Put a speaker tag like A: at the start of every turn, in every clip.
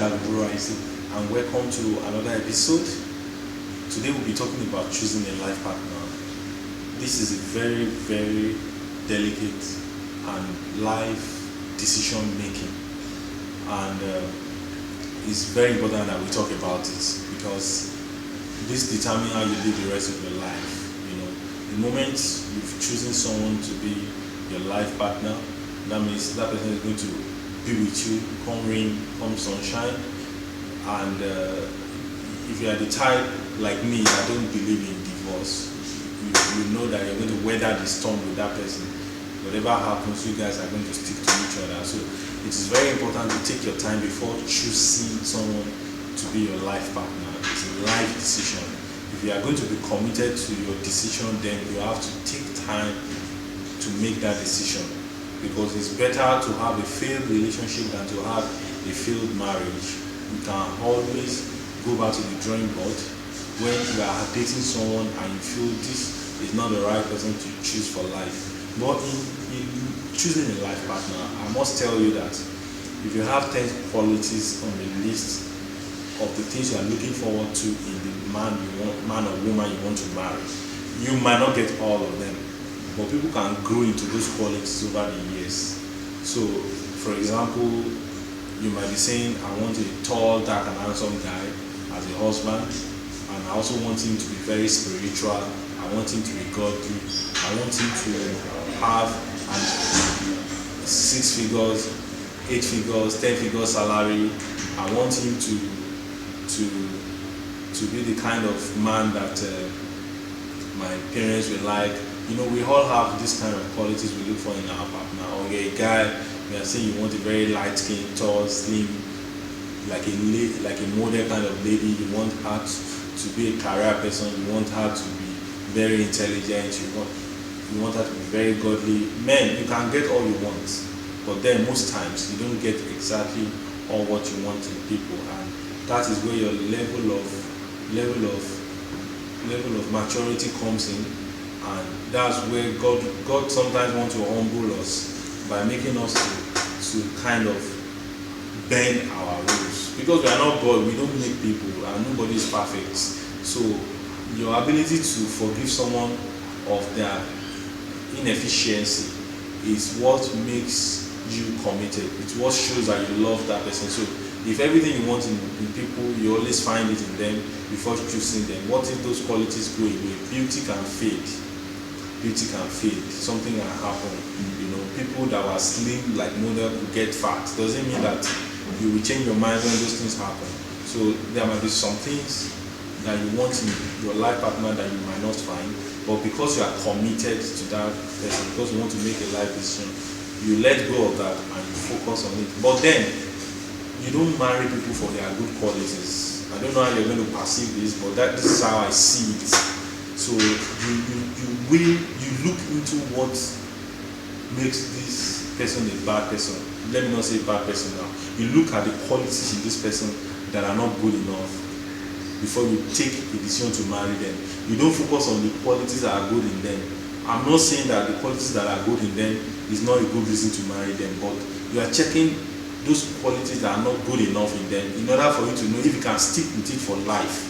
A: Dagbro Isaac, and welcome to another episode. Today we'll be talking about choosing a life partner. This is a very, very delicate and life decision making, and it's very important that we talk about it because this determines how you live the rest of your life. You know, the moment you've chosen someone to be your life partner, that means that person is going to be with you, come rain, come sunshine. And if you are the type like me that don't believe in divorce, you know that you're going to weather the storm with that person. Whatever happens, you guys are going to stick to each other. So it is very important to take your time before choosing someone to be your life partner. It's a life decision. If you are going to be committed to your decision, then you have to take time to make that decision, because it's better to have a failed relationship than to have a failed marriage. You can always go back to the drawing board when you are dating someone and you feel this is not the right person to choose for life. But in choosing a life partner, I must tell you that if you have 10 qualities on the list of the things you are looking forward to in the man or woman you want to marry, you might not get all of them, but people can grow into those qualities over the years. So, for example, you might be saying, I want a tall, dark, and handsome guy as a husband, and I also want him to be very spiritual. I want him to be godly. I want him to have an 6 figures, 8 figures, 10 figures salary. I want him to be the kind of man that my parents will like. You know, we all have this kind of qualities we look for in our partner. Or you're a guy, you are saying you want a very light skin, tall, slim, like a model kind of lady. You want her to be a career person. You want her to be very intelligent. You want her to be very godly. Men, you can get all you want, but then most times you don't get exactly all what you want in people, and that is where your level of maturity comes in. And that's where God sometimes wants to humble us by making us to kind of bend our rules, because we are not God. We don't make people, and nobody is perfect. So your ability to forgive someone of their inefficiency is what makes you committed. It's what shows that you love that person. So if everything you want in people, you always find it in them before choosing them, what if those qualities go away? Beauty can fade. Something can happen. You know, people that were slim like model could get fat. Doesn't mean that you will change your mind when those things happen. So there might be some things that you want in your life partner that you might not find, but because you are committed to that person, because you want to make a life decision, you let go of that and you focus on it. But then you don't marry people for their good qualities. I don't know how you're going to perceive this, but this is how I see it. So you look into what makes this person a bad person. Let me not say bad person now. You look at the qualities in this person that are not good enough before you take a decision to marry them. You don't focus on the qualities that are good in them. I'm not saying that the qualities that are good in them is not a good reason to marry them, but you are checking those qualities that are not good enough in them in order for you to know if you can stick with it for life.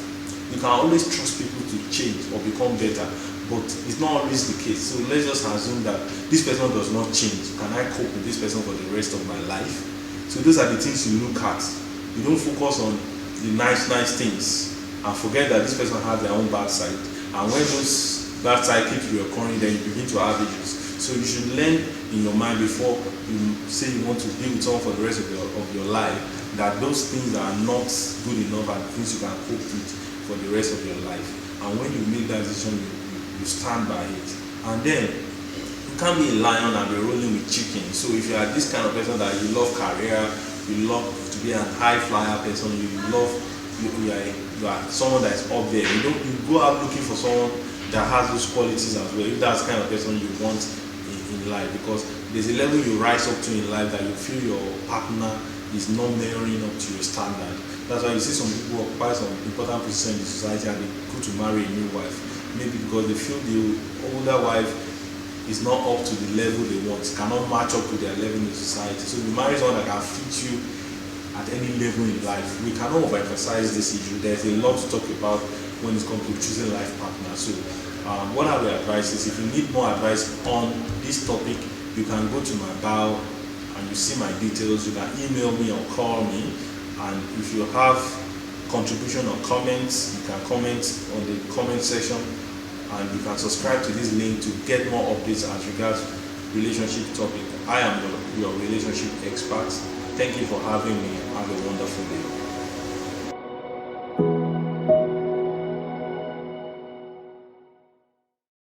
A: You can always trust people to change or become better, but it's not always the case. So let's just assume that this person does not change. Can I cope with this person for the rest of my life? So those are the things you look at. You don't focus on the nice things and forget that this person has their own bad side. And when those bad side keeps reoccurring, then you begin to have issues. So you should learn in your mind before you say you want to be with someone for the rest of your life, that those things are not good enough and things you can cope with for the rest of your life. And when you make that decision, you stand by it. And then you can't be a lion and be rolling with chicken. So if you are this kind of person that you love career, you love to be a high flyer person, you are someone that is up there, you go out looking for someone that has those qualities as well, if that's the kind of person you want in life, because there's a level you rise up to in life that you feel your partner is not measuring up to your standard. That's why you see some people occupy some important position in the society and they go to marry a new wife, maybe because they feel the older wife is not up to the level they want, cannot match up to their level in society. So you marry someone that can fit you at any level in life. We cannot overemphasize this issue. There's a lot to talk about when it comes to choosing life partner. So what are the advices? If you need more advice on this topic, you can go to my bio and you see my details. You can email me or call me, and if you have contribution or comments, you can comment on the comment section, and you can subscribe to this link to get more updates as regards relationship topic. I am your relationship expert. Thank you for having me. Have a wonderful day.